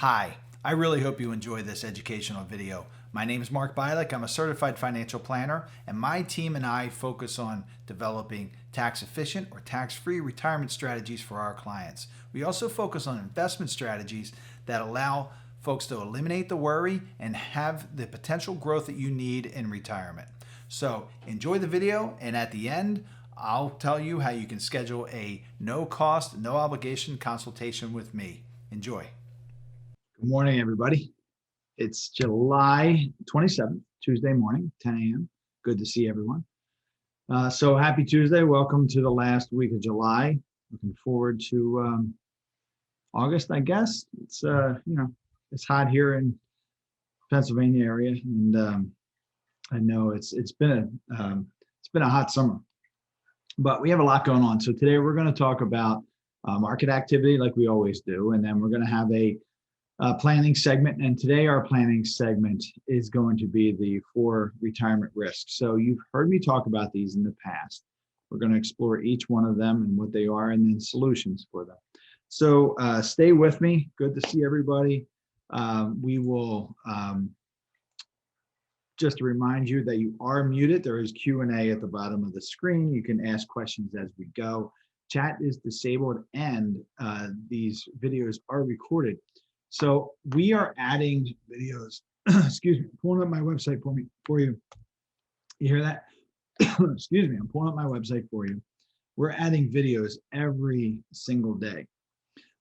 Hi, I really hope you enjoy this educational video. My name is Mark Byelich. I'm a certified financial planner, and my team and I focus on developing tax efficient or tax free retirement strategies for our clients. We also focus on investment strategies that allow folks to eliminate the worry and have the potential growth that you need in retirement. So enjoy the video, and at the end, I'll tell you how you can schedule a no cost, no obligation consultation with me. Enjoy. Good morning, everybody. It's July 27th, Tuesday morning, 10 a.m. Good to see everyone. So happy Tuesday. Welcome to the last week of July. Looking forward to August, I guess. It's hot here in Pennsylvania area, and I know it's been a hot summer, but we have a lot going on. So today we're going to talk about market activity like we always do, and then we're going to have a planning segment. And today our planning segment is going to be the 4 retirement risks. So you've heard me talk about these in the past. We're going to explore each one of them and what they are, and then solutions for them. So stay with me. Good to see everybody. We will just to remind you that you are muted. There is Q&A at the bottom of the screen. You can ask questions as we go. Chat is disabled, and these videos are recorded. So we are adding videos. Excuse me, I'm pulling up my website for you. You hear that? Excuse me, I'm pulling up my website for you. We're adding videos every single day.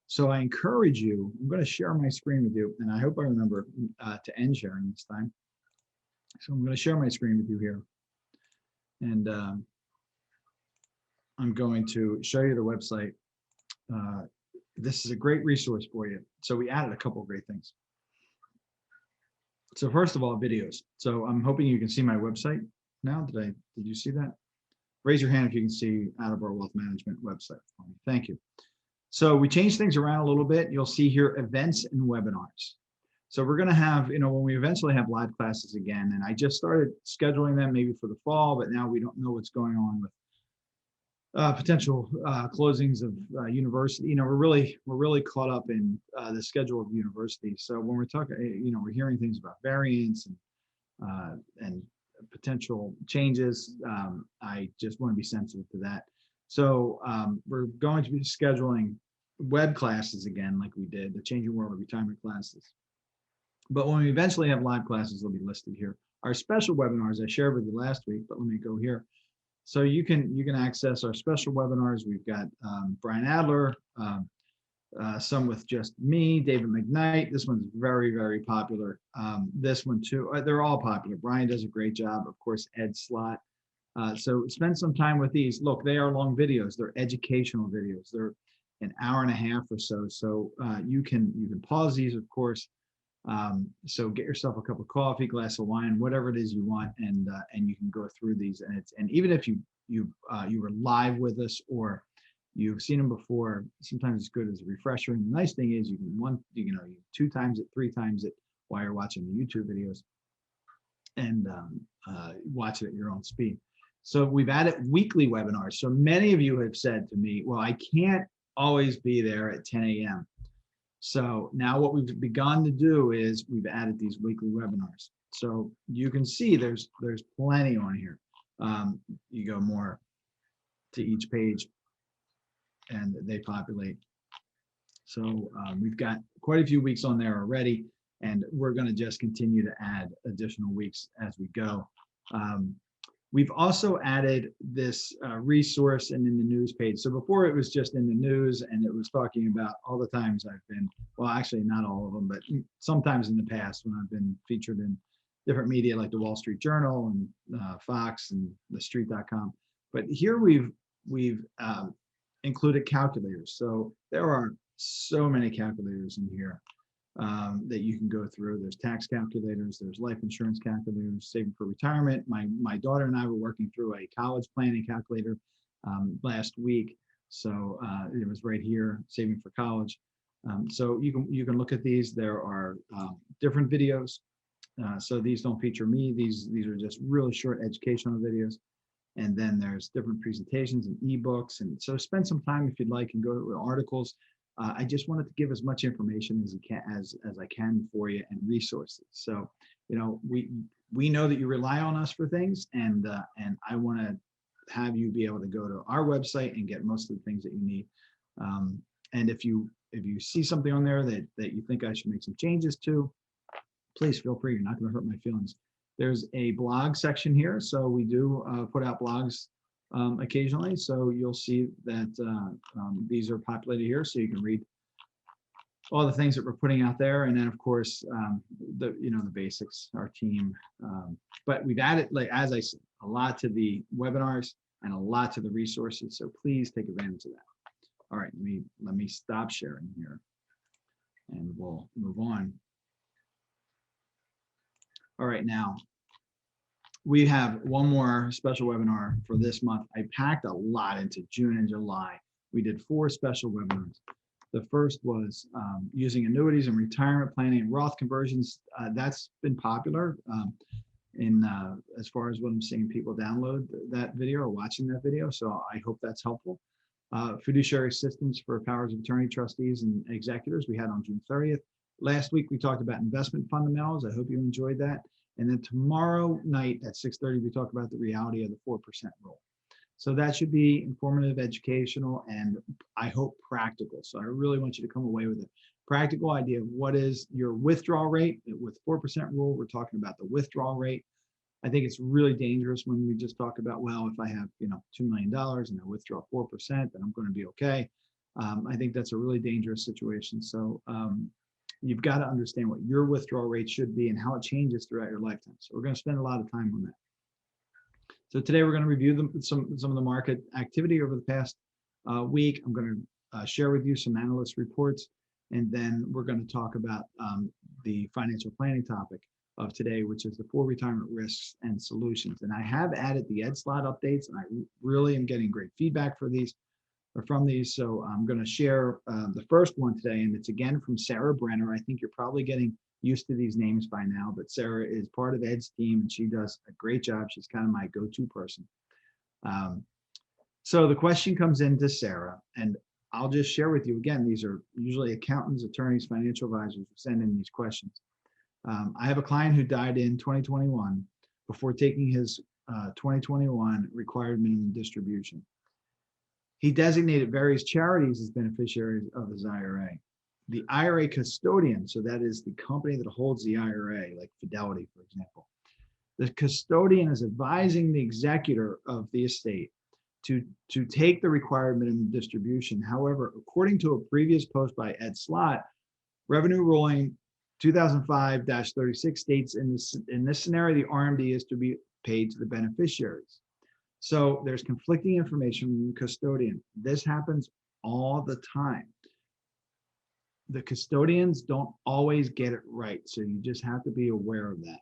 So I encourage you, I'm going to share my screen with you, and I hope I remember to end sharing this time. So I'm going to share my screen with you here. And I'm going to show you the website. This is a great resource for you. So we added a couple of great things. So first of all, videos. So I'm hoping you can see my website now. Did you see that? Raise your hand if you can see out of our wealth management website for me. Thank you. So we changed things around a little bit. You'll see here events and webinars. So we're going to have, when we eventually have live classes again, and I just started scheduling them maybe for the fall, but now we don't know what's going on with potential closings of university. We're really caught up in the schedule of universities. So when we're talking, we're hearing things about variants and potential changes. I just want to be sensitive to that. So we're going to be scheduling web classes again, like we did, the Changing World of Retirement classes. But when we eventually have live classes, they'll be listed here. Our special webinars I shared with you last week, but let me go here. So you can access our special webinars. We've got Brian Adler, some with just me, David McKnight. This one's very, very popular. This one too. They're all popular. Brian does a great job. Of course, Ed Slott. So spend some time with these. Look, they are long videos. They're educational videos. They're an hour and a half or so. So you can pause these, of course. So get yourself a cup of coffee, glass of wine, whatever it is you want, and you can go through these. And even if you were live with us or you've seen them before, sometimes it's good as a refresher. And the nice thing is you can 2 times it, 3 times it while you're watching the YouTube videos, and watch it at your own speed. So we've added weekly webinars. So many of you have said to me, well, I can't always be there at 10 a.m. So now what we've begun to do is we've added these weekly webinars. So you can see there's plenty on here. You go more to each page and they populate. So we've got quite a few weeks on there already, and we're going to just continue to add additional weeks as we go. We've also added this resource and in the news page. So before it was just in the news, and it was talking about all the times I've been, well, actually not all of them, but sometimes in the past when I've been featured in different media like the Wall Street Journal and Fox and thestreet.com. But here we've included calculators. So there are so many calculators in here that you can go through. There's tax calculators, there's life insurance calculators, saving for retirement. My daughter and I were working through a college planning calculator last week. So it was right here, saving for college. So you can look at these. There are different videos. So these don't feature me. These are just really short educational videos. And then there's different presentations and ebooks. And so spend some time if you'd like and go to articles. I just wanted to give as much information as I can for you and resources. So, we know that you rely on us for things, and I want to have you be able to go to our website and get most of the things that you need. And if you see something on there that you think I should make some changes to, please feel free. You're not going to hurt my feelings. There's a blog section here, so we do put out blogs occasionally. So you'll see that these are populated here, so you can read all the things that we're putting out there, and then of course the basics, our team. But we've added, like as I said, a lot to the webinars and a lot to the resources. So please take advantage of that. All right, let me stop sharing here, and we'll move on. All right, now we have one more special webinar for this month. I packed a lot into June and July. We did 4 special webinars. The first was using annuities and retirement planning and Roth conversions. That's been popular as far as what I'm seeing people download that video or watching that video. So I hope that's helpful. Fiduciary systems for powers of attorney, trustees, and executors we had on June 30th. Last week, we talked about investment fundamentals. I hope you enjoyed that. And then tomorrow night at 6:30, we talk about the reality of the 4% rule. So that should be informative, educational, and I hope practical. So I really want you to come away with a practical idea of what is your withdrawal rate. With 4% rule, we're talking about the withdrawal rate. I think it's really dangerous when we just talk about, well, if I have $2 million and I withdraw 4%, then I'm going to be okay. I think that's a really dangerous situation. So you've got to understand what your withdrawal rate should be and how it changes throughout your lifetime. So we're going to spend a lot of time on that. So today we're going to review some of the market activity over the past week. I'm going to share with you some analyst reports, and then we're going to talk about the financial planning topic of today, which is the 4 retirement risks and solutions. And I have added the Ed Slot updates, and I really am getting great feedback from these. So I'm going to share the first one today, and it's again from Sarah Brenner. I think you're probably getting used to these names by now, but Sarah is part of Ed's team, and she does a great job. She's kind of my go-to person. So the question comes in to Sarah, and I'll just share with you again. These are usually accountants, attorneys, financial advisors who send in these questions. I have a client who died in 2021 before taking his 2021 required minimum distribution. He designated various charities as beneficiaries of his IRA. The IRA custodian, so that is the company that holds the IRA, like Fidelity, for example. The custodian is advising the executor of the estate to take the required minimum distribution. However, according to a previous post by Ed Slot, Revenue Ruling 2005-36 states in this scenario, the RMD is to be paid to the beneficiaries. So there's conflicting information from the custodian. This happens all the time. The custodians don't always get it right. So you just have to be aware of that.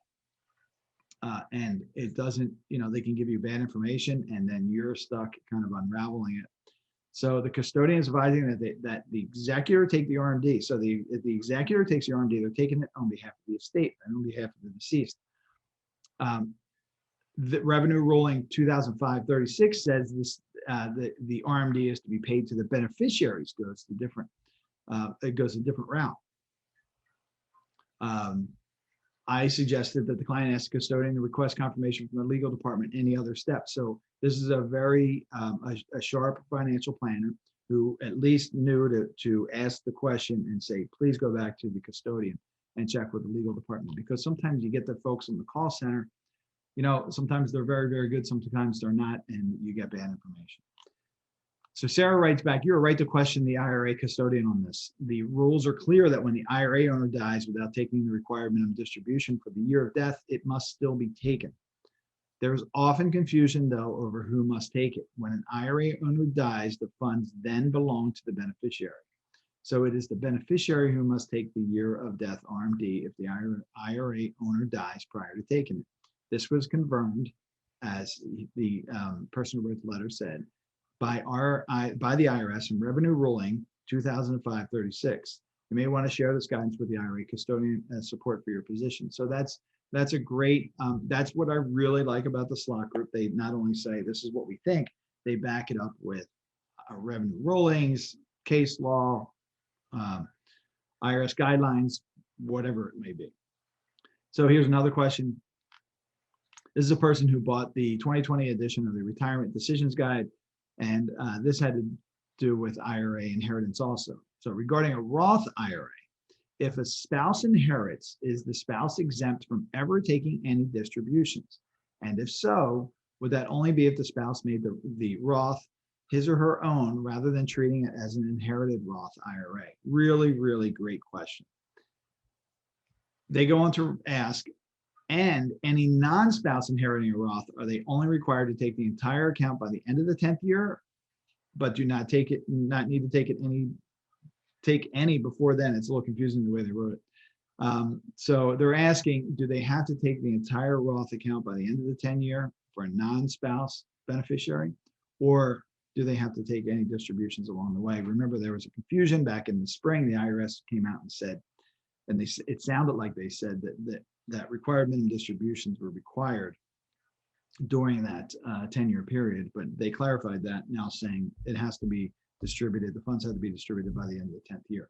And it doesn't, they can give you bad information and then you're stuck kind of unraveling it. So the custodian is advising that the executor take the RMD. So if the executor takes the RMD, they're taking it on behalf of the estate and on behalf of the deceased. The Revenue Ruling 2005-36 says this: the RMD is to be paid to the beneficiaries. It goes a different route. I suggested that the client ask the custodian to request confirmation from the legal department, any other steps. So this is a very a sharp financial planner who at least knew to ask the question and say, please go back to the custodian and check with the legal department, because sometimes you get the folks in the call center, sometimes they're very, very good, sometimes they're not, and you get bad information. So Sarah writes back, you're right to question the IRA custodian on this. The rules are clear that when the IRA owner dies without taking the required minimum distribution for the year of death, it must still be taken. There is often confusion, though, over who must take it. When an IRA owner dies, the funds then belong to the beneficiary. So it is the beneficiary who must take the year of death RMD if the IRA owner dies prior to taking it. This was confirmed, as the person who wrote the letter said, by the IRS in Revenue Ruling 2005-36. You may want to share this guidance with the IRA custodian as support for your position. So that's a great, that's what I really like about the Slot Group. They not only say this is what we think, they back it up with revenue rulings, case law, IRS guidelines, whatever it may be. So here's another question. This is a person who bought the 2020 edition of the Retirement Decisions Guide, and this had to do with IRA inheritance also. So regarding a Roth IRA, if a spouse inherits, is the spouse exempt from ever taking any distributions? And if so, would that only be if the spouse made the Roth his or her own rather than treating it as an inherited Roth IRA? Really, really great question. They go on to ask, and any non-spouse inheriting a Roth, are they only required to take the entire account by the end of the 10th year, but do not need to take any before then? It's a little confusing the way they wrote it. So they're asking, do they have to take the entire Roth account by the end of the 10 year for a non-spouse beneficiary, or do they have to take any distributions along the way? Remember, there was a confusion back in the spring. The IRS came out and said, and it sounded like they said that required minimum distributions were required during that 10-year period, but they clarified that now, saying it has to be distributed. The funds have to be distributed by the end of the 10th year.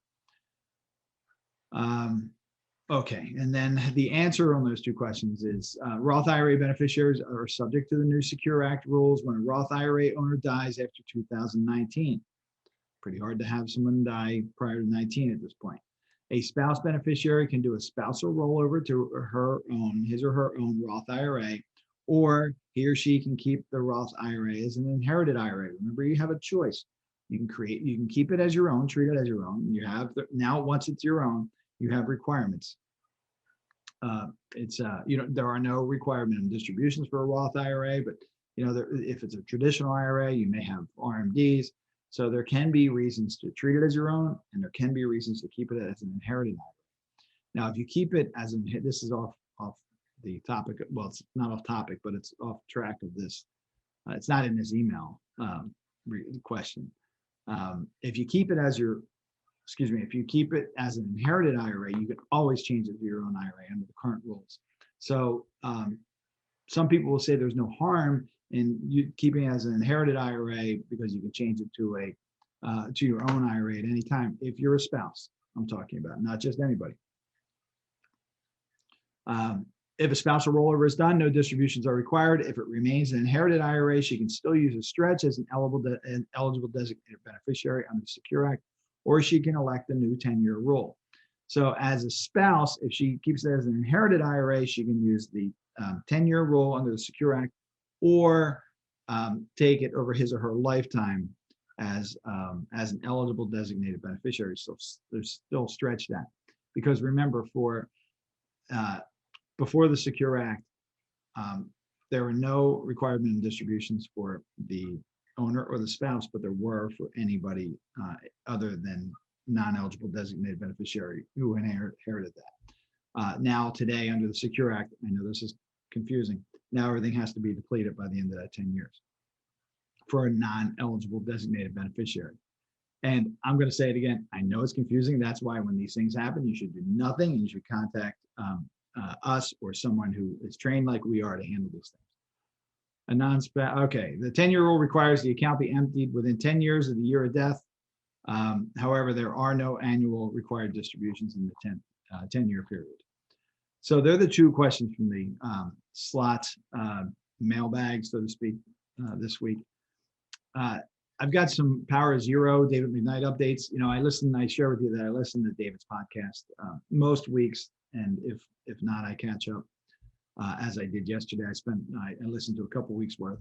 Okay, and then the answer on those two questions is Roth IRA beneficiaries are subject to the new Secure Act rules when a Roth IRA owner dies after 2019. Pretty hard to have someone die prior to 19 at this point. A spouse beneficiary can do a spousal rollover to his or her own Roth IRA, or he or she can keep the Roth IRA as an inherited IRA. Remember, you have a choice. You can keep it as your own, treat it as your own. You have now, once it's your own, you have requirements. There are no required minimum distributions for a Roth IRA, but if it's a traditional IRA, you may have RMDs. So there can be reasons to treat it as your own, and there can be reasons to keep it as an inherited IRA. Now, if you keep it as this is off the topic. Well, it's not off topic, but it's off track of this. It's not in this email question. If you keep it as an inherited IRA, you can always change it to your own IRA under the current rules. So some people will say there's no harm in you keeping it as an inherited IRA because you can change it to your own IRA at any time. If you're a spouse, I'm talking about, not just anybody. If a spousal rollover is done, no distributions are required. If it remains an inherited IRA, she can still use a stretch as an eligible designated beneficiary under the Secure Act, or she can elect the new 10-year rule. So as a spouse, if she keeps it as an inherited IRA, she can use the 10-year rule under the Secure Act, or take it over his or her lifetime as an eligible designated beneficiary. So there's still stretch that, because remember, before the Secure Act, there were no required minimum distributions for the owner or the spouse, but there were for anybody other than non-eligible designated beneficiary who inherited that. Now, today, under the Secure Act, I know this is confusing. Now everything has to be depleted by the end of that 10 years for a non-eligible designated beneficiary. And I'm going to say it again. I know it's confusing. That's why when these things happen, you should do nothing, and you should contact us or someone who is trained like we are to handle these things. Okay, the 10-year rule requires the account be emptied within 10 years of the year of death. However, there are no annual required distributions in the 10-year period. So they're the two questions from the slot mailbag, so to speak, this week. I've got some Power Zero, David McKnight updates. I share with you that I listen to David's podcast most weeks, and if not, I catch up as I did yesterday. I listened to a couple weeks worth.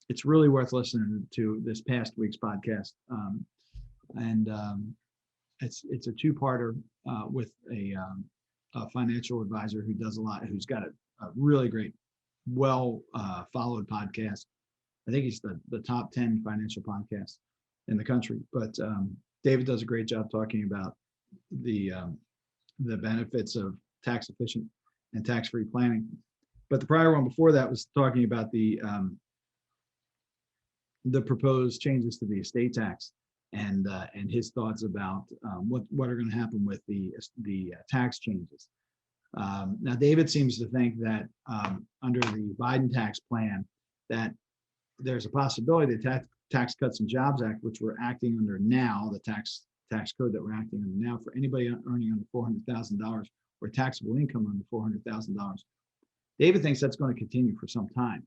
It's really worth listening to this past week's podcast, and it's a two-parter with a financial advisor who does a lot, who's got a really great, well followed podcast. I think he's the top 10 financial podcast in the country. But David does a great job talking about the benefits of tax efficient and tax-free planning. But the prior one before that was talking about the proposed changes to the estate tax and his thoughts about what are going to happen with the tax changes. Now, David seems to think that under the Biden tax plan, that there's a possibility the Tax Cuts and Jobs Act, which we're acting under now, the Tax tax code that we're acting on now, for anybody earning under $400,000 or taxable income under $400,000. David thinks that's going to continue for some time.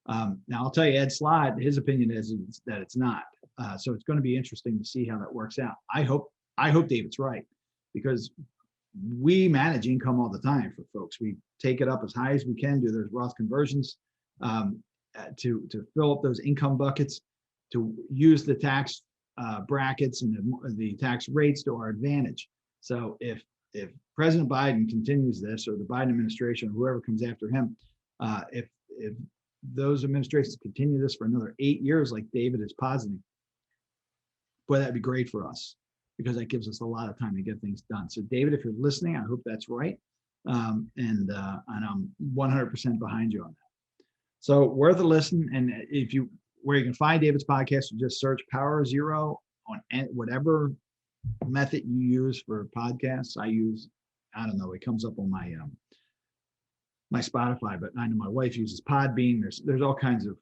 Now, I'll tell you, Ed Slott, his opinion is that it's not. So it's going to be interesting to see how that works out. I hope David's right, because we manage income all the time for folks. We take it up as high as we can, do those Roth conversions to fill up those income buckets, to use the tax brackets and the tax rates to our advantage. So if President Biden continues this, or the Biden administration, or whoever comes after him, if those administrations continue this for another 8 years, like David is positing, boy, that'd be great for us, because that gives us a lot of time to get things done. So David, if you're listening, I hope that's right. And I'm 100% behind you on that. So worth a listen. And where you can find David's podcast, you just search Power Zero on whatever method you use for podcasts. I don't know, it comes up on my my Spotify, but I know my wife uses Podbean. There's all kinds of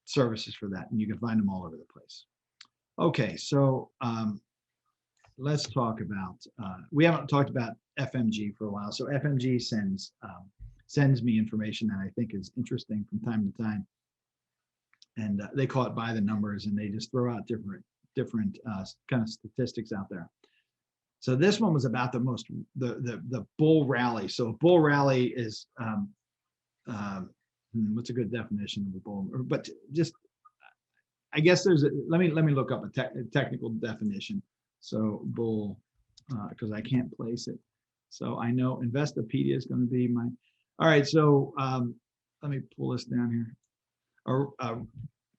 services for that, and you can find them all over the place. Okay, so let's talk about, we haven't talked about FMG for a while. So FMG sends me information that I think is interesting from time to time. And they call it by the numbers, and they just throw out different kind of statistics out there. So this one was about the bull rally. So a bull rally is, what's a good definition of a bull? But just, I guess let me look up a technical definition. So bull, because I can't place it. So I know Investopedia is going to be all right. So let me pull this down here.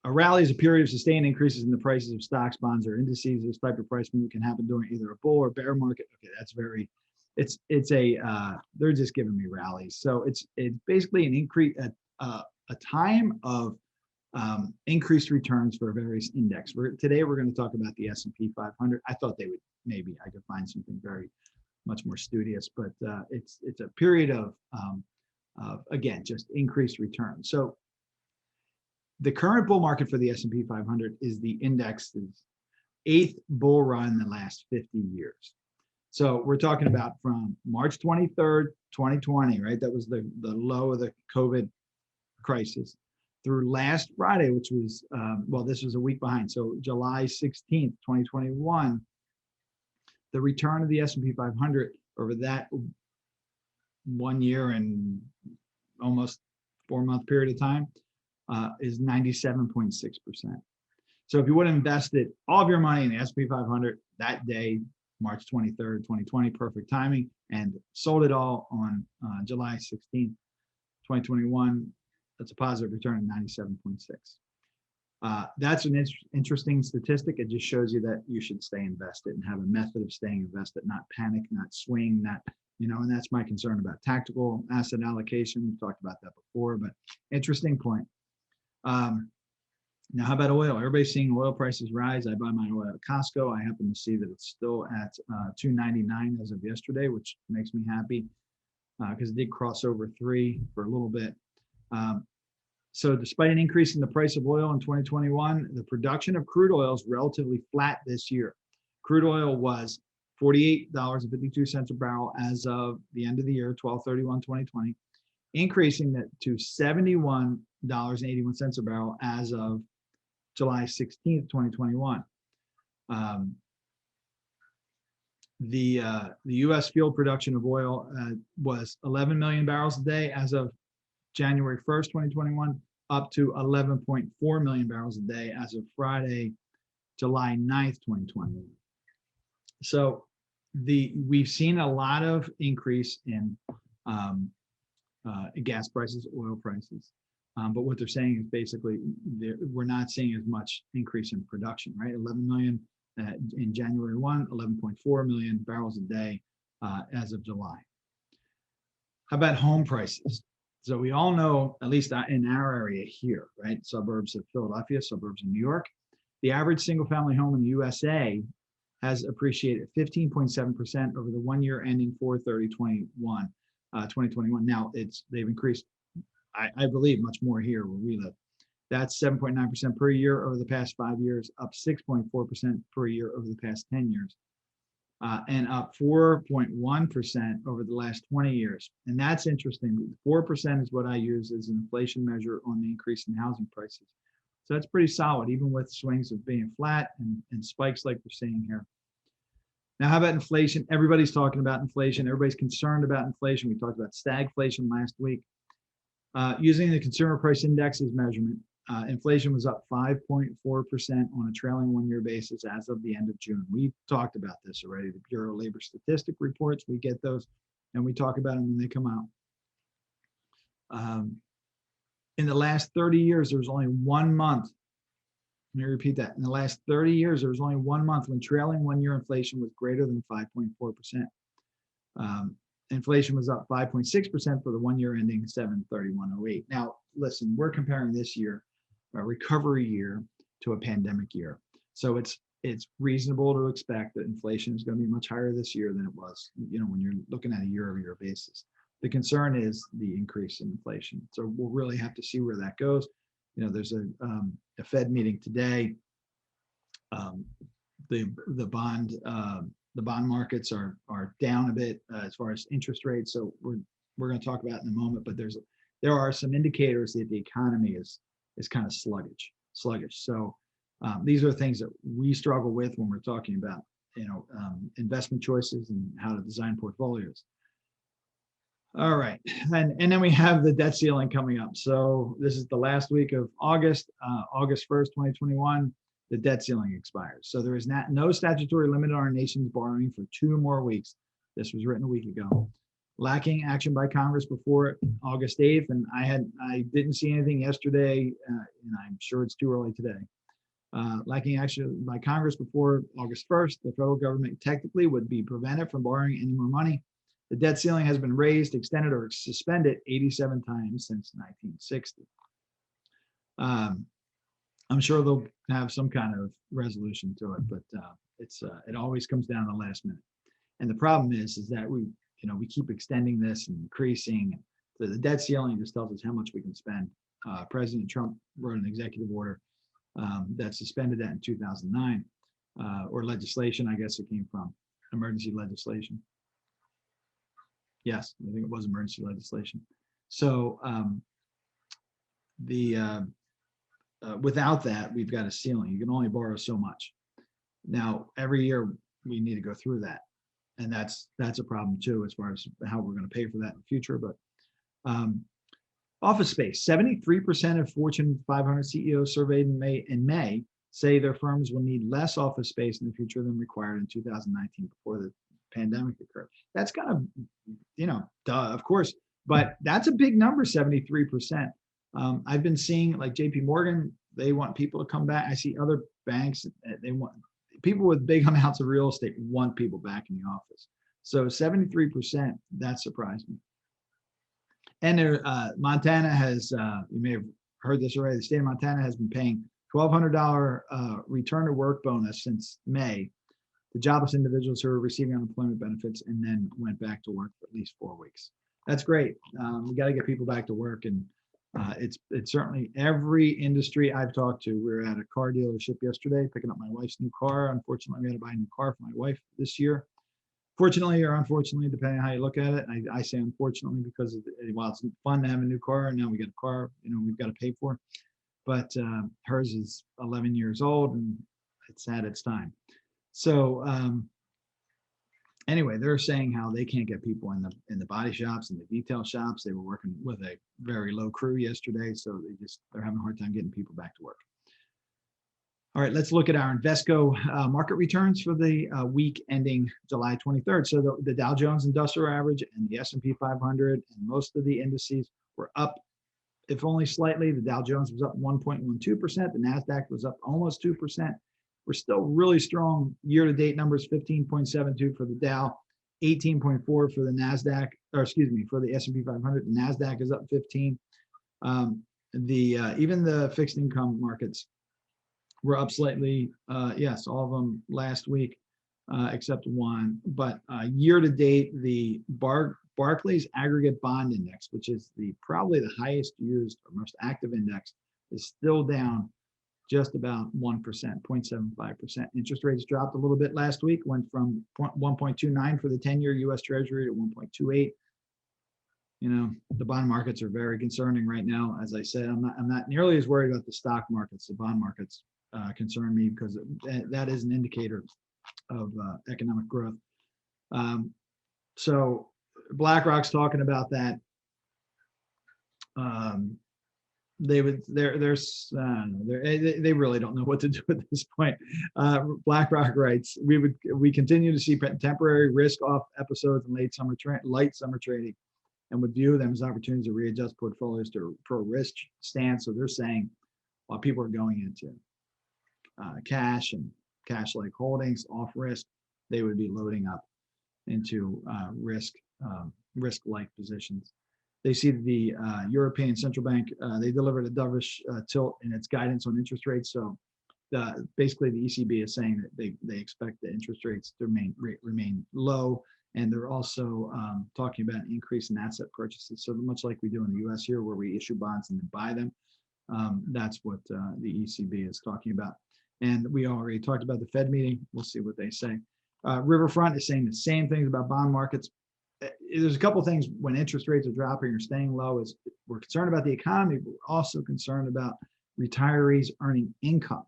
A rally is a period of sustained increases in the prices of stocks, bonds, or indices. This type of price movement can happen during either a bull or bear market. Okay, that's they're just giving me rallies. So it's basically an increase, a time of increased returns for various index. Today we're going to talk about the S&P 500. I thought I could find something very much more studious, but it's a period of again, just increased returns. So the current bull market for the S&P 500 is the index's 8th bull run in the last 50 years. So we're talking about from March 23rd, 2020, right? That was the low of the COVID crisis, through last Friday, which was, this was a week behind. So July 16th, 2021, the return of the S&P 500 over that 1 year and almost 4-month period of time is 97.6%. So if you would have invested all of your money in the S&P 500 that day, March 23rd, 2020, perfect timing, and sold it all on July 16th, 2021, that's a positive return of 97.6. That's an interesting statistic. It just shows you that you should stay invested and have a method of staying invested, not panic, not swing, and that's my concern about tactical asset allocation. We've talked about that before, but interesting point. Now, how about oil? Everybody's seeing oil prices rise. I buy my oil at Costco. I happen to see that it's still at $2.99 as of yesterday, which makes me happy because it did cross over 3 for a little bit. So despite an increase in the price of oil in 2021, the production of crude oil is relatively flat this year. Crude oil was $48.52 a barrel as of the end of the year, 12/31/2020, increasing that to $71.81 a barrel as of July 16th, 2021. The U.S. field production of oil was 11 million barrels a day as of January 1st, 2021, up to 11.4 million barrels a day as of Friday, July 9th, 2021. So we've seen a lot of increase in gas prices, oil prices. But what they're saying is basically we're not seeing as much increase in production, right? 11 million in January 1, 11.4 million barrels a day as of July. How about home prices? So we all know, at least in our area here, right? Suburbs of Philadelphia, suburbs of New York, the average single family home in the USA has appreciated 15.7% over the 1 year ending 4/30/2021. Now they've increased, I believe, much more here where we live. That's 7.9% per year over the past 5 years, up 6.4% per year over the past 10 years. and up 4.1% over the last 20 years. And that's interesting. 4% is what I use as an inflation measure on the increase in housing prices. So that's pretty solid, even with swings of being flat and spikes like we're seeing here. Now, how about inflation? Everybody's talking about inflation. Everybody's concerned about inflation. We talked about stagflation last week. Using the consumer price indexes measurement, inflation was up 5.4% on a trailing one-year basis as of the end of June. We talked about this already. The Bureau of Labor Statistic reports, we get those, and we talk about them when they come out. In the last 30 years, there was only 1 month. Let me repeat that. In the last 30 years, there was only 1 month when trailing one-year inflation was greater than 5.4%. Inflation was up 5.6% for the 1 year ending 7/31/08. Now, listen, we're comparing this year, a recovery year, to a pandemic year. So it's reasonable to expect that inflation is going to be much higher this year than it was, when you're looking at a year-over-year basis. The concern is the increase in inflation. So we'll really have to see where that goes. There's a Fed meeting today. The bond markets are down a bit as far as interest rates. So we're going to talk about in a moment. But there are some indicators that the economy is kind of sluggish. So these are things that we struggle with when we're talking about investment choices and how to design portfolios. All right, and then we have the debt ceiling coming up. So this is the last week of August, August 1st, 2021. The debt ceiling expires. So there is no statutory limit on our nation's borrowing for 2 more weeks. This was written a week ago. Lacking action by Congress before August 8th, and I didn't see anything yesterday, and I'm sure it's too early today. Lacking action by Congress before August 1st, the federal government technically would be prevented from borrowing any more money. The debt ceiling has been raised, extended, or suspended 87 times since 1960. I'm sure they'll have some kind of resolution to it, but it always comes down to the last minute. And the problem is that we keep extending this and increasing. So the debt ceiling just tells us how much we can spend. President Trump wrote an executive order that suspended that in 2009, or legislation, I guess it came from, emergency legislation. Yes, I think it was emergency legislation. So without that, we've got a ceiling. You can only borrow so much. Now, every year we need to go through that, and that's a problem too, as far as how we're going to pay for that in the future. But office space: 73% of Fortune 500 CEOs surveyed in May say their firms will need less office space in the future than required in 2019 before the pandemic occurred. That's kind of, duh, of course, but that's a big number, 73%. I've been seeing, like JP Morgan, they want people to come back. I see other banks, they want people with big amounts of real estate want people back in the office. So 73%, that surprised me. And Montana has, you may have heard this already, the state of Montana has been paying $1,200 return to work bonus since May to jobless individuals who are receiving unemployment benefits and then went back to work for at least 4 weeks. That's great. We got to get people back to work, and it's certainly every industry I've talked to. We were at a car dealership yesterday picking up my wife's new car. Unfortunately, we had to buy a new car for my wife this year. Fortunately or unfortunately, depending on how you look at it, I say unfortunately because while it's fun to have a new car, and now we got a car, we've got to pay for. But hers is 11 years old, and it's had its time. So anyway, they're saying how they can't get people in the body shops and the detail shops. They were working with a very low crew yesterday, so they're having a hard time getting people back to work. All right, let's look at our Invesco market returns for the week ending July 23rd. So the Dow Jones Industrial Average and the S&P 500 and most of the indices were up, if only slightly. The Dow Jones was up 1.12%. The NASDAQ was up almost 2%. We're still really strong year-to-date numbers: 15.72 for the Dow, 18.4 for the NASDAQ, for the S&P 500. The NASDAQ is up 15. Even the fixed income markets were up slightly. Yes, all of them last week, except one. But year-to-date, the Barclays Aggregate Bond Index, which is probably the highest used or most active index, is still down just about 1%, 0.75%. Interest rates dropped a little bit last week, went from 1.29 for the 10-year US Treasury to 1.28. You know, the bond markets are very concerning right now. As I said, I'm not nearly as worried about the stock markets. The bond markets concern me because that is an indicator of economic growth. So BlackRock's talking about that. They really don't know what to do at this point. BlackRock writes, we continue to see temporary risk off episodes in light summer trading, and would view them as opportunities to readjust portfolios to pro-risk stance. So they're saying while people are going into cash and cash-like holdings off risk, they would be loading up into risk-like positions. They see the European Central Bank, they delivered a dovish tilt in its guidance on interest rates. So basically the ECB is saying that they expect the interest rates to remain low. And they're also talking about an increase in asset purchases. So much like we do in the US here, where we issue bonds and then buy them, that's what the ECB is talking about. And we already talked about the Fed meeting. We'll see what they say. Riverfront is saying the same things about bond markets. There's a couple of things when interest rates are dropping or staying low. Is we're concerned about the economy, but we're also concerned about retirees earning income.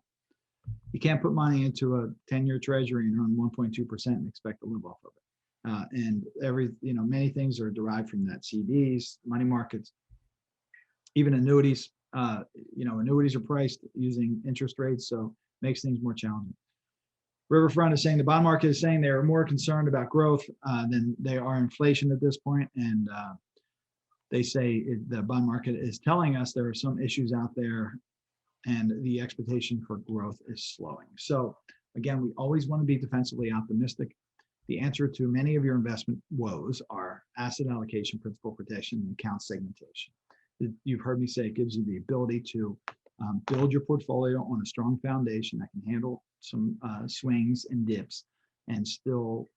You can't put money into a 10-year Treasury and earn 1.2% and expect to live off of it. And many things are derived from that: CDs, money markets, even annuities. Annuities are priced using interest rates, so makes things more challenging. Riverfront is saying the bond market is saying they are more concerned about growth than they are inflation at this point, and they say the bond market is telling us there are some issues out there, and the expectation for growth is slowing. So again, we always want to be defensively optimistic. The answer to many of your investment woes are asset allocation, principal protection, and account segmentation. You've heard me say it gives you the ability to build your portfolio on a strong foundation that can handle some swings and dips and still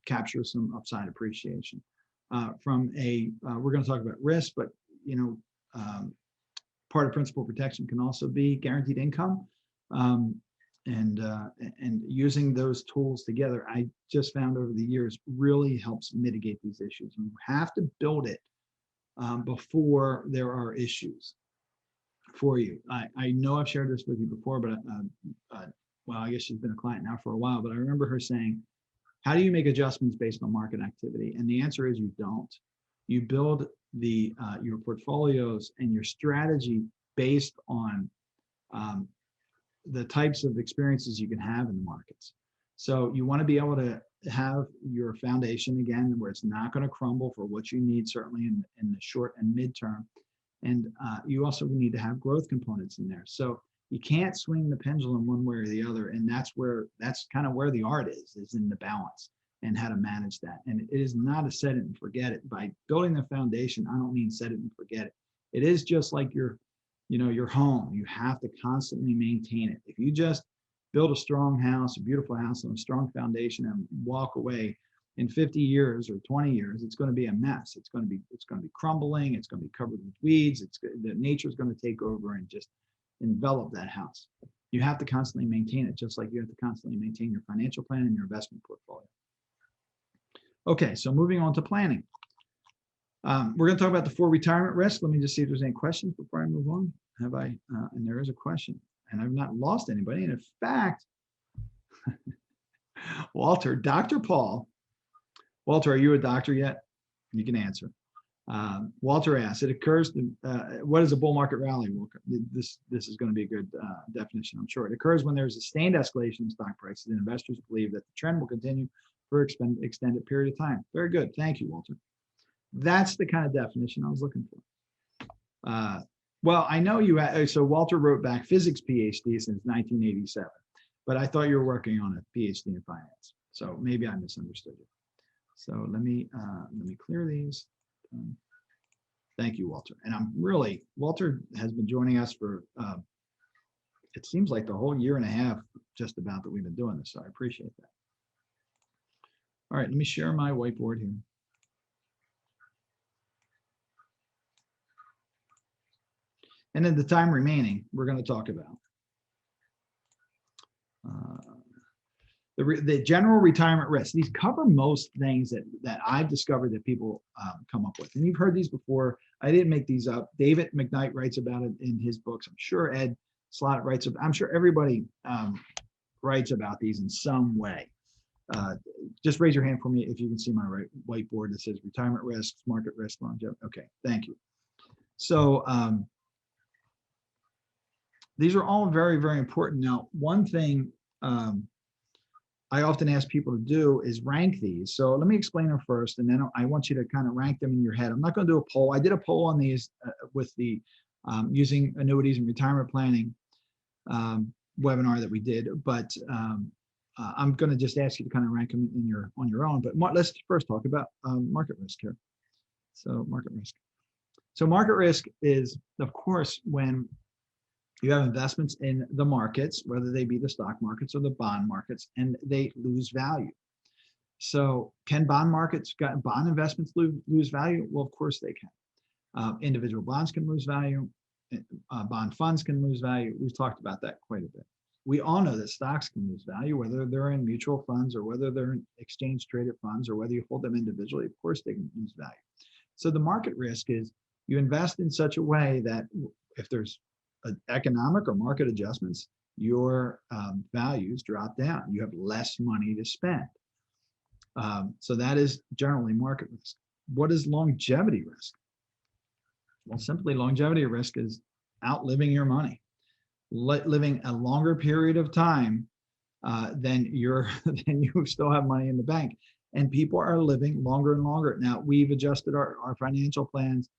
capture some upside appreciation. We're going to talk about risk, but part of principal protection can also be guaranteed income. And using those tools together, I just found over the years really helps mitigate these issues. You have to build it before there are issues for you. I know I've shared this with you before, but well, I guess she's been a client now for a while, but I remember her saying, how do you make adjustments based on market activity? And the answer is you don't. You build your portfolios and your strategy based on the types of experiences you can have in the markets. So you want to be able to have your foundation again, where it's not going to crumble for what you need, certainly in the short and midterm. And you also need to have growth components in there. So you can't swing the pendulum one way or the other. And that's kind of where the art is in the balance and how to manage that. And it is not a set it and forget it. By building the foundation, I don't mean set it and forget it. It is just like your home. You have to constantly maintain it. If you just build a strong house, a beautiful house on a strong foundation and walk away, in 50 years or 20 years, it's going to be a mess. It's going to be crumbling. It's going to be covered with weeds. The nature is going to take over and just envelop that house. You have to constantly maintain it, just like you have to constantly maintain your financial plan and your investment portfolio. Okay, so moving on to planning. We're going to talk about the 4 retirement risks. Let me just see if there's any questions before I move on. And there is a question, and I've not lost anybody. And in fact, Dr. Paul, Walter, are you a doctor yet? You can answer. Walter asks, it occurs to, what is a bull market rally? Well, this is going to be a good definition, I'm sure. It occurs when there's a sustained escalation in stock prices and investors believe that the trend will continue for an extended period of time. Very good. Thank you, Walter. That's the kind of definition I was looking for. Well, I know so Walter wrote back physics PhD since 1987, but I thought you were working on a PhD in finance. So maybe I misunderstood you. So let me clear these. Thank you, Walter. And Walter has been joining us for, it seems like the whole year and a half, just about, that we've been doing this. So I appreciate that. All right, let me share my whiteboard here. And in the time remaining, we're going to talk about the general retirement risk. These cover most things that I've discovered that people come up with. And you've heard these before. I didn't make these up. David McKnight writes about it in his books. I'm sure Ed Slott writes about. I'm sure everybody writes about these in some way. Just raise your hand for me if you can see my whiteboard that says retirement risks, market risk, longevity. Okay, thank you. So these are all very, very important. Now, one thing I often ask people to do is rank these. So let me explain them first, and then I want you to kind of rank them in your head. I'm not going to do a poll. I did a poll on these with the using annuities and retirement planning webinar that we did, but I'm going to just ask you to kind of rank them in on your own. But let's first talk about market risk here. So market risk. So market risk is, of course, when you have investments in the markets, whether they be the stock markets or the bond markets, and they lose value. So can bond investments lose value? Well, of course they can. Individual bonds can lose value. Bond funds can lose value. We've talked about that quite a bit. We all know that stocks can lose value, whether they're in mutual funds or whether they're in exchange traded funds or whether you hold them individually. Of course they can lose value. So the market risk is you invest in such a way that if there's economic or market adjustments, your values drop down. You have less money to spend. So that is generally market risk. What is longevity risk? Well, simply longevity risk is outliving your money, living a longer period of time than you still have money in the bank. And people are living longer and longer. Now, we've adjusted our financial plans.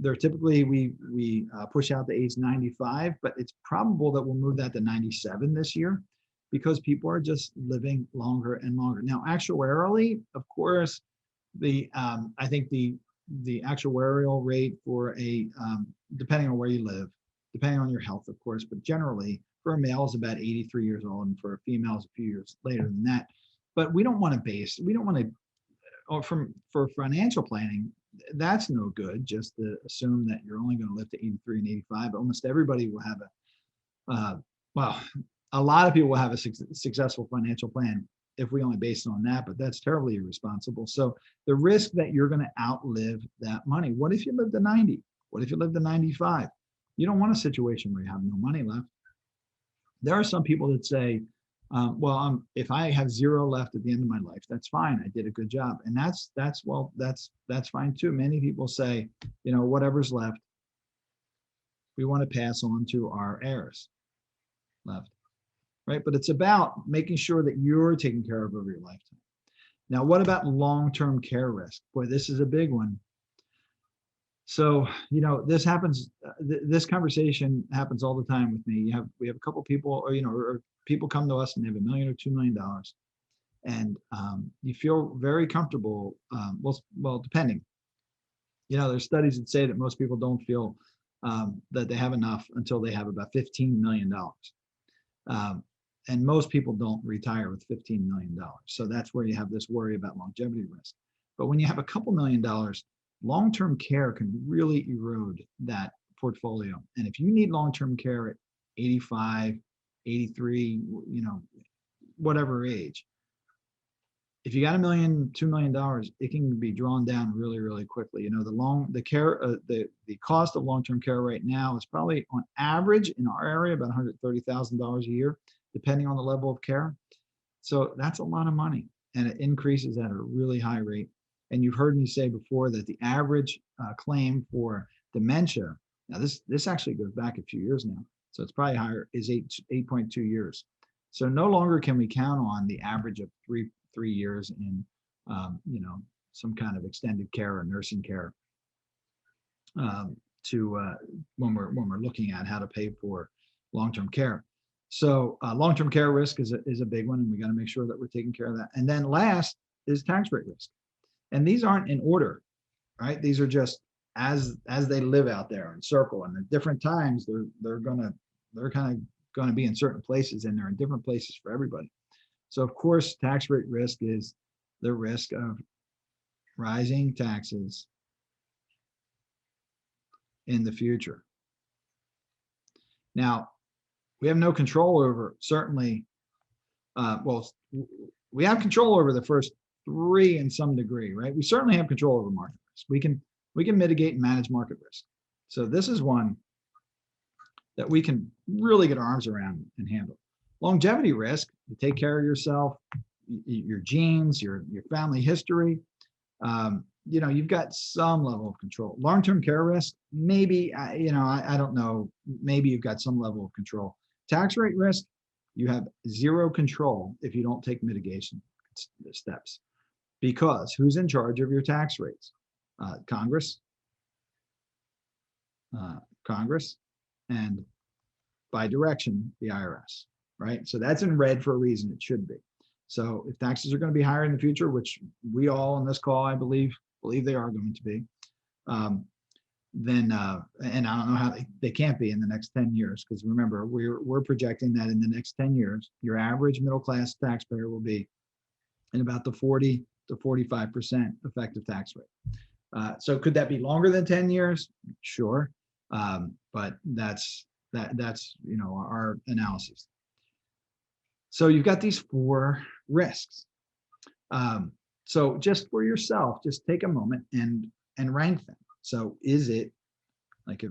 They're typically, we push out the age 95, but it's probable that we'll move that to 97 this year because people are just living longer and longer. Now, actuarially, of course, I think the actuarial rate for depending on where you live, depending on your health, of course, but generally for a male is about 83 years old and for a female is a few years later than that. But we don't want to, or for financial planning, that's no good just to assume that you're only going to live to 83 and 85. Almost everybody will have a lot of people will have a successful financial plan if we only base it on that, but that's terribly irresponsible. So the risk that you're going to outlive that money. What if you live to 90? What if you live to 95? You don't want a situation where you have no money left. There are some people that say, if I have zero left at the end of my life, that's fine. I did a good job. And that's fine too. Many people say, whatever's left, we want to pass on to our heirs left, right? But it's about making sure that you're taken care of over your lifetime. Now, what about long-term care risk? Boy, this is a big one. So, this happens, this conversation happens all the time with me. We have a couple people, or people come to us and they have $1 million or $2 million. And you feel very comfortable, well, depending. There's studies that say that most people don't feel that they have enough until they have about $15 million. And most people don't retire with $15 million. So that's where you have this worry about longevity risk. But when you have a couple $1 million, long-term care can really erode that portfolio. And if you need long-term care at 85, 83, whatever age, if you got $1 million, $2 million, it can be drawn down really, really quickly. The cost of long-term care right now is probably on average in our area about $130,000 a year, depending on the level of care. So that's a lot of money, and it increases at a really high rate. And you've heard me say before that the average claim for dementia, now this actually goes back a few years now, so it's probably higher, is 8.2 years. So no longer can we count on the average of three years in some kind of extended care or nursing care when we're looking at how to pay for long-term care. So long-term care risk is a big one, and we got to make sure that we're taking care of that. And then last is tax rate risk. And these aren't in order, right? These are just as they live out there in circle, and at different times they're kind of going to be in certain places, and they're in different places for everybody. So of course, tax rate risk is the risk of rising taxes in the future. Now, we have no control over certainly well, we have control over the first three in some degree, right? We certainly have control over market risk. We can mitigate and manage market risk. So this is one that we can really get our arms around and handle. Longevity risk, you take care of yourself, your genes, your family history. You've got some level of control. Long-term care risk, maybe, I don't know, maybe you've got some level of control. Tax rate risk, you have zero control if you don't take mitigation steps. Because who's in charge of your tax rates? Congress, and by direction, the IRS, right? So that's in red for a reason. It should be. So if taxes are going to be higher in the future, which we all on this call, I believe they are going to be, then and I don't know how they can't be in the next 10 years, because remember, we're projecting that in the next 10 years, your average middle class taxpayer will be in about the 40 to 45% effective tax rate. So could that be longer than 10 years? Sure, but that's our analysis. So you've got these 4 risks. So just for yourself, just take a moment and rank them. So is it like if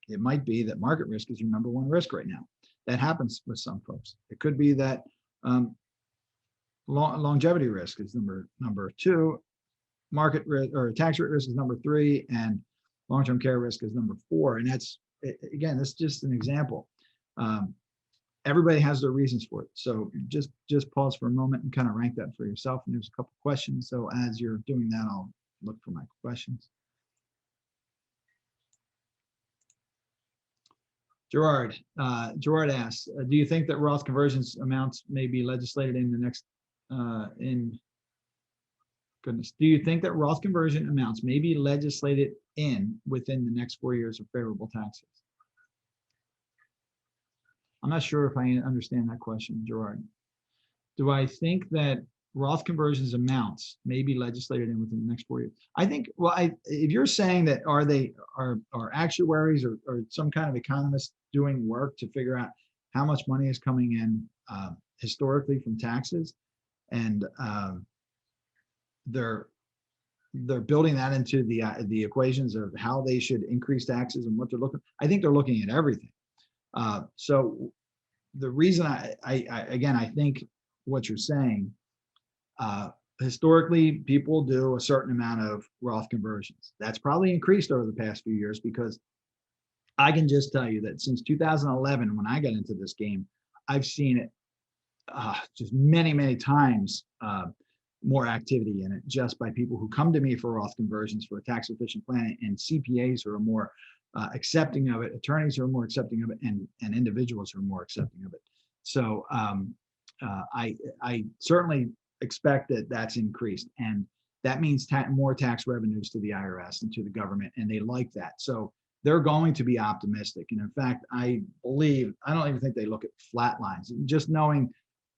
it might be that market risk is your number 1 risk right now. That happens with some folks. It could be that longevity risk is number 2, market risk or tax rate risk is number 3, and long-term care risk is number 4. And that's, again, that's just an example. Everybody has their reasons for it. So just pause for a moment and kind of rank that for yourself. And there's a couple questions. So as you're doing that, I'll look for my questions. Gerard asks, do you think that Roth conversions amounts may be legislated in the next, do you think that Roth conversion amounts may be legislated within the next 4 years of favorable taxes? I'm not sure if I understand that question, Gerard. Do I think that Roth conversions amounts may be legislated in within the next 4 years? I think, well, if you're saying that are actuaries or some kind of economists doing work to figure out how much money is coming in historically from taxes, and they're building that into the equations of how they should increase taxes and what they're looking, I think they're looking at everything. So the reason I think what you're saying, historically, people do a certain amount of Roth conversions. That's probably increased over the past few years, because I can just tell you that since 2011, when I got into this game, I've seen it just many, many times more activity in it, just by people who come to me for Roth conversions for a tax efficient plan, and CPAs who are more accepting of it, attorneys who are more accepting of it, and individuals who are more accepting of it. So I certainly expect that that's increased, and that means more tax revenues to the IRS and to the government, and they like that. So they're going to be optimistic. And in fact, I don't even think they look at flat lines. Just knowing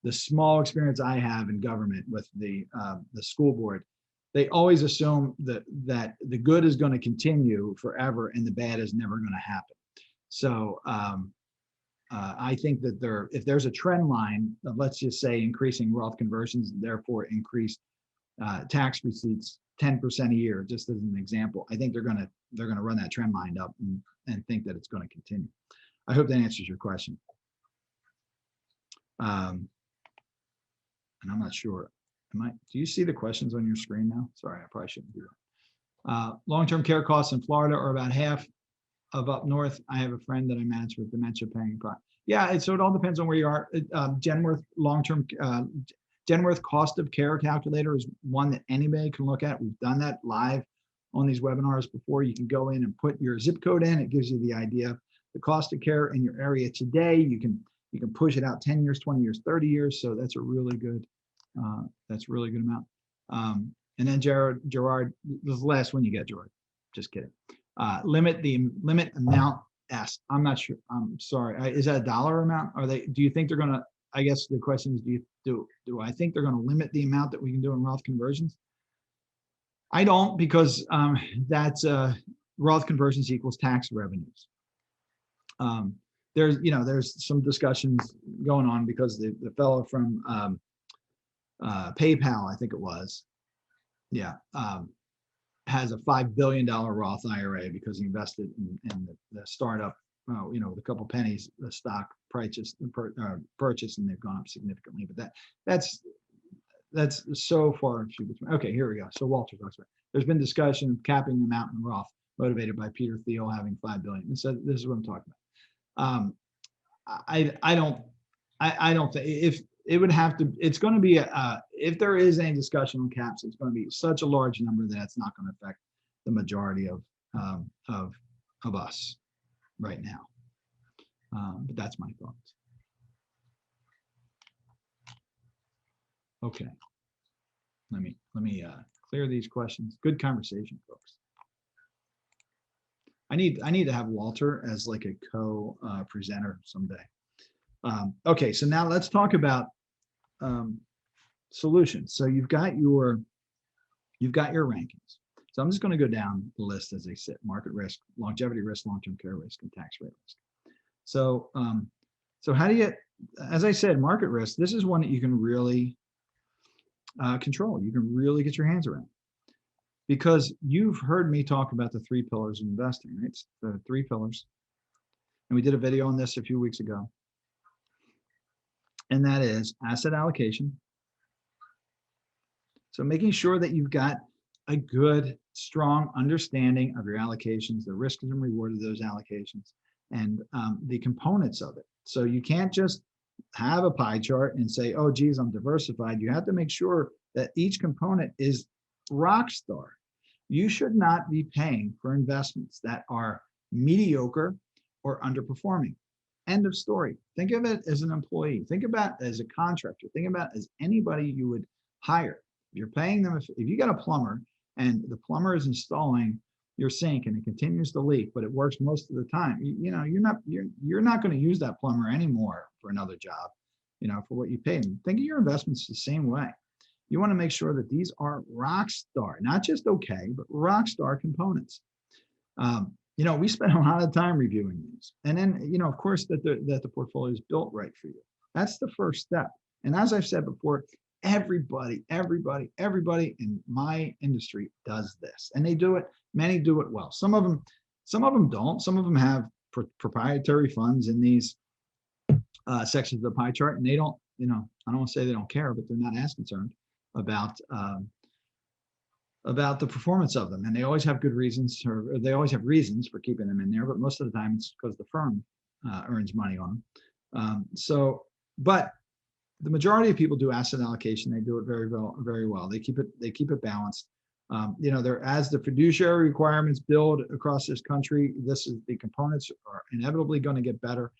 the small experience I have in government with the school board, they always assume that the good is going to continue forever and the bad is never going to happen. So I think that if there's a trend line of, let's just say, increasing Roth conversions, therefore increased tax receipts 10% a year, just as an example, I think they're going to run that trend line up and think that it's going to continue. I hope that answers your question. And I'm not sure. Do you see the questions on your screen now? Sorry, I probably shouldn't do that. Long-term care costs in Florida are about half of up north. I have a friend that I manage with dementia paying. Yeah, so it all depends on where you are. Genworth Genworth cost of care calculator is one that anybody can look at. We've done that live on these webinars before. You can go in and put your zip code in. It gives you the idea of the cost of care in your area today. You can push it out 10 years, 20 years, 30 years. So that's a really good amount. And then Gerard, this is the last one you get, Gerard. Just kidding. Limit amount S. I'm not sure. I'm sorry. Is that a dollar amount? Do you think they're going to, I guess the question is, do I think they're going to limit the amount that we can do in Roth conversions? I don't, because that's Roth conversions equals tax revenues. there's some discussions going on because the fellow from PayPal, I think it was, yeah, has a $5 billion Roth IRA because he invested in the startup, with a couple pennies, the stock purchase, and they've gone up significantly. But that's so far and few between. Okay, here we go. So Walter talks about, there's been discussion of capping the amount in Roth, motivated by Peter Thiel having $5 billion. And so this is what I'm talking about. I don't think, if it would have to, it's going to be if there is any discussion on caps, it's going to be such a large number that it's not going to affect the majority of us right now. But that's my thoughts. Okay, let me clear these questions. Good conversation, folks. I need to have Walter as like a co-presenter someday. Okay, so now let's talk about solutions. So you've got your rankings. So I'm just going to go down the list as they sit: market risk, longevity risk, long-term care risk, and tax rate risk. So so how do you, as I said, market risk, this is one that you can really control. You can really get your hands around, because you've heard me talk about the 3 pillars of investing, right? The 3 pillars. And we did a video on this a few weeks ago. And that is asset allocation. So making sure that you've got a good, strong understanding of your allocations, the risks and reward of those allocations, and the components of it. So you can't just have a pie chart and say, oh, geez, I'm diversified. You have to make sure that each component is rock star. You should not be paying for investments that are mediocre or underperforming. End of story. Think of it as an employee. Think about it as a contractor. Think about it as anybody you would hire. You're paying them. If you got a plumber and the plumber is installing your sink and it continues to leak, but it works most of the time, you're not going to use that plumber anymore for another job, for what you pay them. Think of your investments the same way. You want to make sure that these are rock star, not just okay, but rock star components. We spend a lot of time reviewing these, and then of course that the portfolio is built right for you. That's the first step. And as I've said before, everybody in my industry does this, and they do it. Many do it well. Some of them don't. Some of them have proprietary funds in these sections of the pie chart, and they don't. I don't want to say they don't care, but they're not as concerned about the performance of them, and they always have good reasons, or they always have reasons for keeping them in there. But most of the time, it's because the firm earns money on them. But the majority of people do asset allocation. They do it very well. They keep it balanced. As the fiduciary requirements build across this country, the components are inevitably going to get better.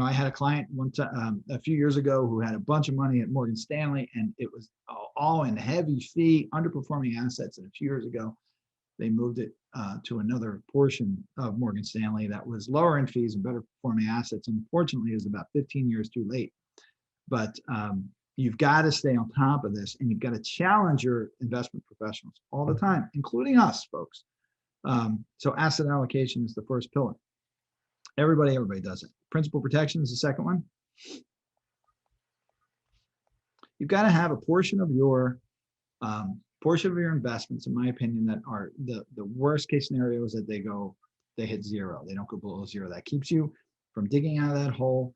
I had a client one time a few years ago who had a bunch of money at Morgan Stanley, and it was all in heavy fee, underperforming assets. And a few years ago, they moved it to another portion of Morgan Stanley that was lower in fees and better performing assets. Unfortunately, it was about 15 years too late. But you've got to stay on top of this, and you've got to challenge your investment professionals all the time, including us, folks. So asset allocation is the first pillar. Everybody does it. Principal protection is the second one. You've got to have a portion of your investments, in my opinion, that are the worst case scenarios, that they hit zero. They don't go below zero. That keeps you from digging out of that hole.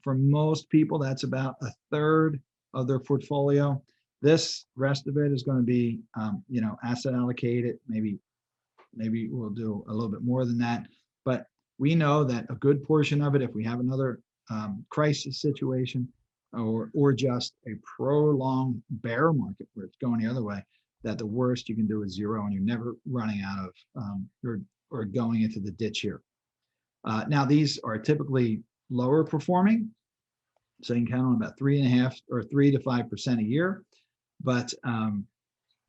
For most people, that's about a third of their portfolio. This rest of it is going to be, asset allocated. Maybe we'll do a little bit more than that. But we know that a good portion of it, if we have another crisis situation, or just a prolonged bear market where it's going the other way, that the worst you can do is zero, and you're never running out of or going into the ditch here. Now, these are typically lower performing, so you can count on about 3.5 or 3 to 5% a year. But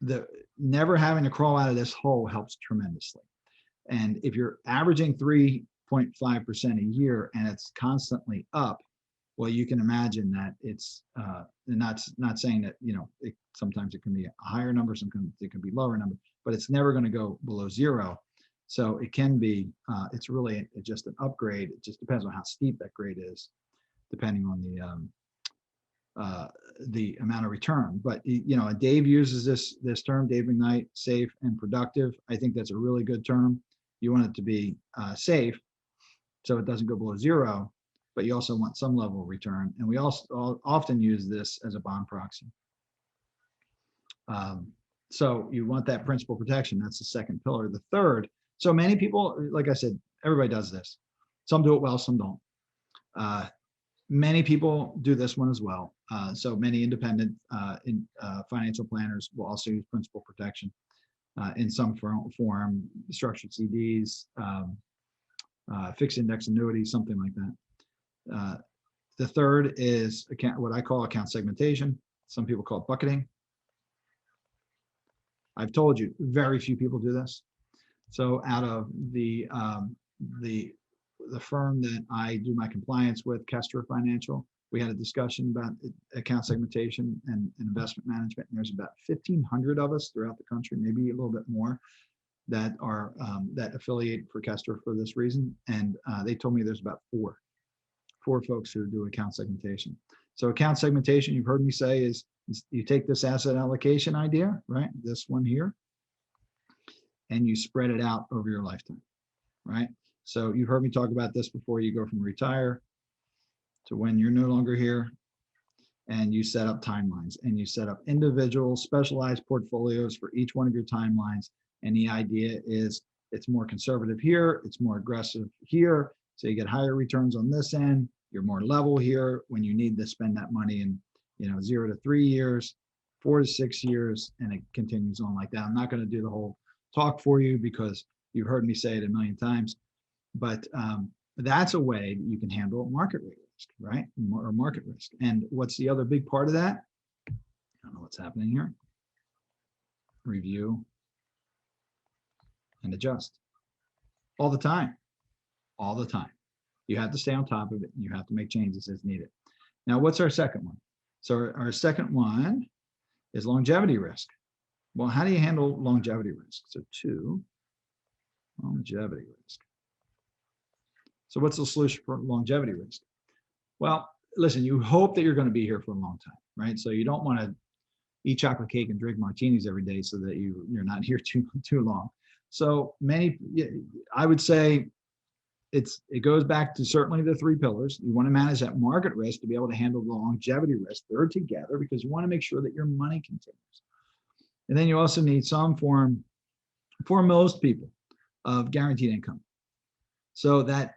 the never having to crawl out of this hole helps tremendously. And if you're averaging 3.5% a year and it's constantly up, well, you can imagine that it's not saying that sometimes it can be a higher number, sometimes it can be lower number, but it's never going to go below zero. So it can be, it's really just an upgrade. It just depends on how steep that grade is, depending on the amount of return. But and Dave uses this term, Dave McKnight, safe and productive. I think that's a really good term. You want it to be safe, so it doesn't go below zero, but you also want some level of return. And we also often use this as a bond proxy. So you want that principal protection. That's the second pillar. The third, so many people, like I said, everybody does this. Some do it well, some don't. Many people do this one as well. So many independent financial planners will also use principal protection in some form, structured CDs, fixed index annuities, something like that. The third is what I call account segmentation. Some people call it bucketing. I've told you, very few people do this. So out of the firm that I do my compliance with, Kester Financial, we had a discussion about account segmentation and investment management. And there's about 1,500 of us throughout the country, maybe a little bit more, that are that affiliate for Kester for this reason. And they told me there's about four folks who do account segmentation. So account segmentation, you've heard me say, is you take this asset allocation idea, right? This one here, and you spread it out over your lifetime, right? So you've heard me talk about this before. You go from retire to when you're no longer here, and you set up timelines, and you set up individual specialized portfolios for each one of your timelines. And the idea is it's more conservative here, it's more aggressive here. So you get higher returns on this end. You're more level here when you need to spend that money in 0 to 3 years, 4 to 6 years, and it continues on like that. I'm not going to do the whole talk for you because you've heard me say it a million times, but that's a way that you can handle market rate risk, right? Or market risk. And what's the other big part of that? I don't know what's happening here. Review and adjust all the time, all the time. You have to stay on top of it. And you have to make changes as needed. Now, what's our second one? So our second one is longevity risk. Well, how do you handle longevity risk? So 2, longevity risk. So what's the solution for longevity risk? Well, listen, you hope that you're going to be here for a long time, right? So you don't want to eat chocolate cake and drink martinis every day so that you're not here too long. So I would say it goes back to certainly the 3 pillars. You want to manage that market risk to be able to handle the longevity risk. They're together because you want to make sure that your money continues. And then you also need some form, for most people, of guaranteed income. So that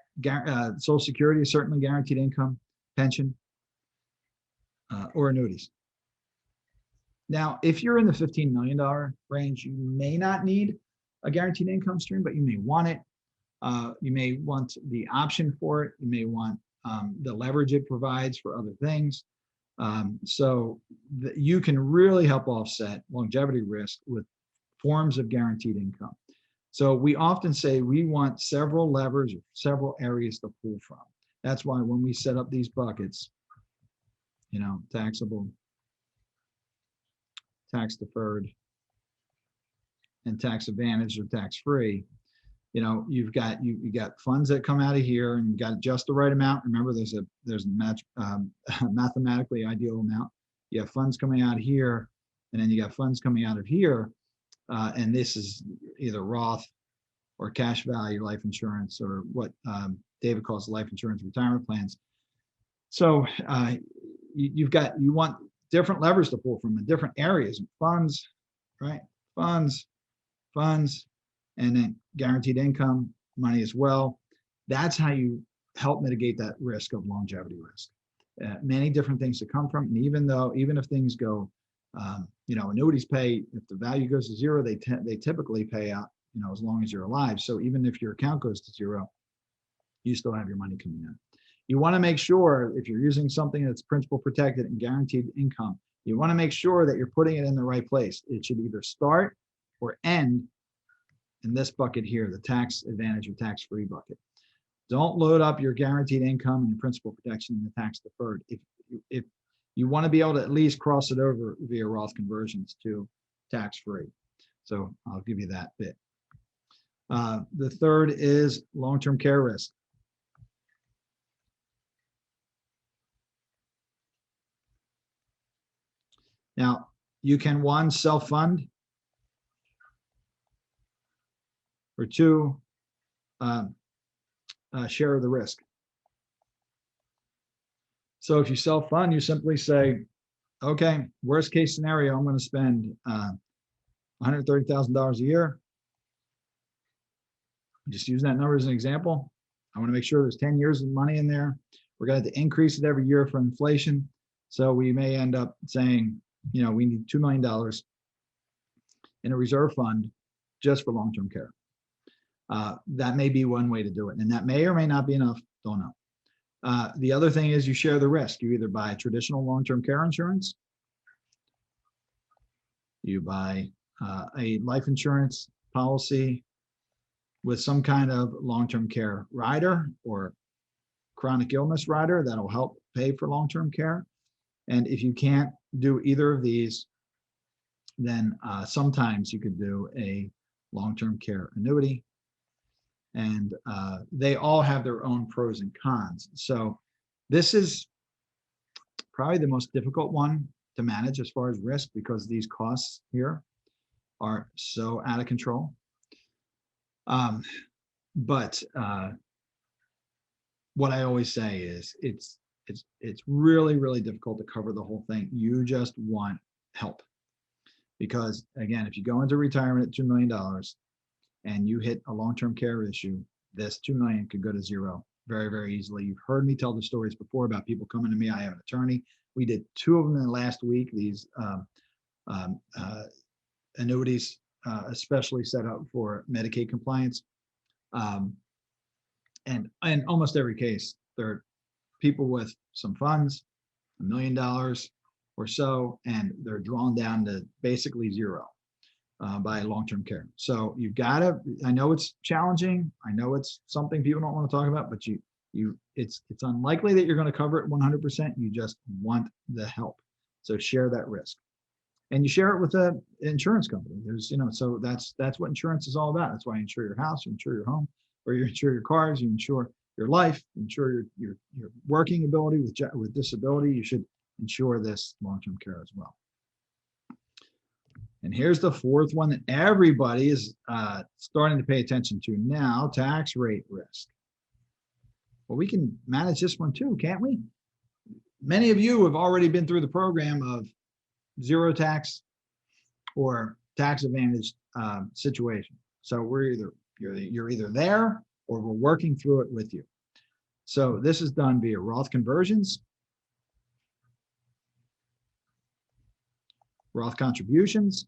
Social Security is certainly guaranteed income, pension, or annuities. Now, if you're in the $15 million range, you may not need a guaranteed income stream, but you may want it. You may want the option for it. You may want the leverage it provides for other things. So you can really help offset longevity risk with forms of guaranteed income. So we often say we want several levers or several areas to pull from. That's why when we set up these buckets, taxable, tax deferred, and tax advantage or tax free, you've got funds that come out of here, and you've got just the right amount. Remember, there's a mathematically ideal amount. You have funds coming out of here, and then you got funds coming out of here, and this is either Roth or cash value life insurance, or what David calls life insurance retirement plans. So you want different levers to pull from in different areas, funds, right? Funds, and then guaranteed income money as well. That's how you help mitigate that risk of longevity risk. Many different things to come from, and even if things go, annuities pay, if the value goes to zero, they typically pay out, as long as you're alive. So even if your account goes to zero, you still have your money coming in. You want to make sure, if you're using something that's principal protected and guaranteed income, you want to make sure that you're putting it in the right place. It should either start or end in this bucket here, the tax advantage or tax free bucket. Don't load up your guaranteed income and your principal protection in the tax deferred. If you want to be able to at least cross it over via Roth conversions to tax free. So I'll give you that bit. The third is long-term care risk. Now, you can, one, self-fund, or two, share the risk. So if you self-fund, you simply say, okay, worst case scenario, I'm going to spend $130,000 a year. Just use that number as an example. I want to make sure there's 10 years of money in there. We're going to have to increase it every year for inflation. So we may end up saying, you know, we need $2 million in a reserve fund just for long-term care. That may be one way to do it. And that may or may not be enough. Don't know. The other thing is you share the risk. You either buy traditional long-term care insurance, you buy a life insurance policy with some kind of long-term care rider or chronic illness rider that'll help pay for long-term care. And if you can't do either of these, then sometimes you could do a long-term care annuity. And they all have their own pros and cons. So this is probably the most difficult one to manage as far as risk, because these costs here are so out of control. But what I always say is it's really, really difficult to cover the whole thing. You just want help. Because again, if you go into retirement at $2 million and you hit a long-term care issue, this $2 million could go to zero very, very easily. You've heard me tell the stories before about people coming to me. I have an attorney. We did 2 of them in the last week. These annuities, especially set up for Medicaid compliance. And in almost every case, there are people with some funds, $1 million or so, and they're drawn down to basically zero by long-term care. So you've got to, I know it's challenging. I know it's something people don't want to talk about, but it's unlikely that you're going to cover it 100%. You just want the help. So share that risk. And you share it with an insurance company. There's, you know, so that's what insurance is all about. That's why you insure your house, you insure your home, or you insure your cars, you insure your life, you insure your working ability with disability. You should insure this long-term care as well. And here's the fourth one that everybody is starting to pay attention to now: tax rate risk. Well, we can manage this one too, can't we? Many of you have already been through the program of zero tax or tax advantage situation. So you're either there or we're working through it with you. So this is done via Roth conversions, Roth contributions,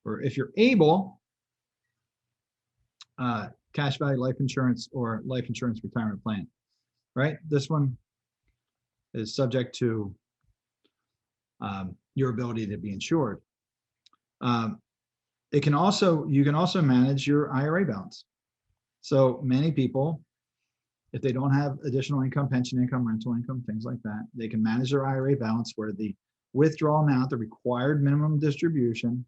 or if you're able, cash value life insurance or life insurance retirement plan, right? This one is subject to your ability to be insured. You can also manage your IRA balance. So many people, if they don't have additional income, pension income, rental income, things like that, they can manage their IRA balance where the withdrawal amount, the required minimum distribution,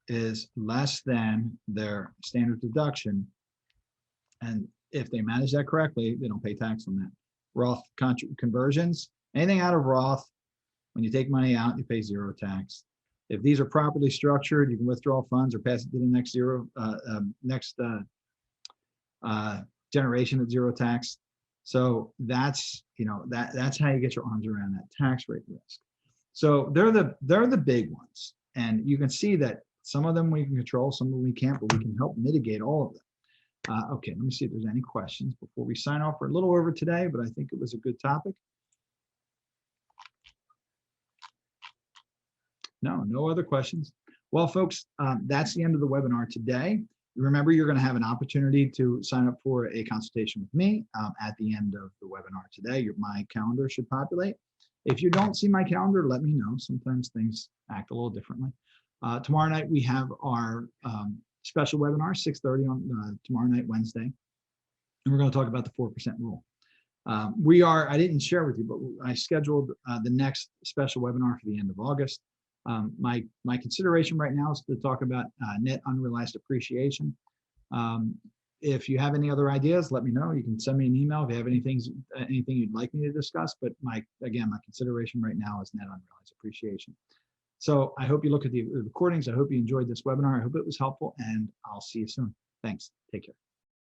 is less than their standard deduction. And if they manage that correctly, they don't pay tax on that. Roth conversions, anything out of Roth, when you take money out, you pay zero tax. If these are properly structured, you can withdraw funds or pass it to the next generation at zero tax. So that's, you know, that's how you get your arms around that tax rate risk. So they're the big ones, and you can see that some of them we can control, some of them we can't, but we can help mitigate all of them. Okay, let me see if there's any questions before we sign off. We're a little over today, but I think it was a good topic. No other questions. Well, folks, that's the end of the webinar today. Remember, you're going to have an opportunity to sign up for a consultation with me at the end of the webinar today. My calendar should populate. If you don't see my calendar, let me know. Sometimes things act a little differently. Tomorrow night, we have our special webinar, 6:30 on tomorrow night, Wednesday. And we're going to talk about the 4% rule. I didn't share with you, but I scheduled the next special webinar for the end of August. My consideration right now is to talk about net unrealized appreciation. If you have any other ideas, let me know. You can send me an email if you have anything you'd like me to discuss. But my consideration right now is net unrealized appreciation. So I hope you look at the recordings. I hope you enjoyed this webinar. I hope it was helpful, and I'll see you soon. Thanks. Take care.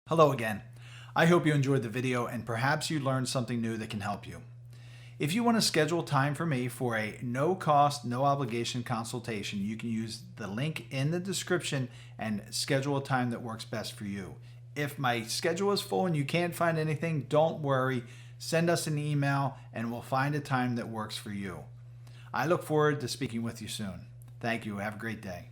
Hello again. I hope you enjoyed the video and perhaps you learned something new that can help you. If you want to schedule time for me for a no cost, no obligation consultation, you can use the link in the description and schedule a time that works best for you. If my schedule is full and you can't find anything, don't worry. Send us an email and we'll find a time that works for you. I look forward to speaking with you soon. Thank you. Have a great day.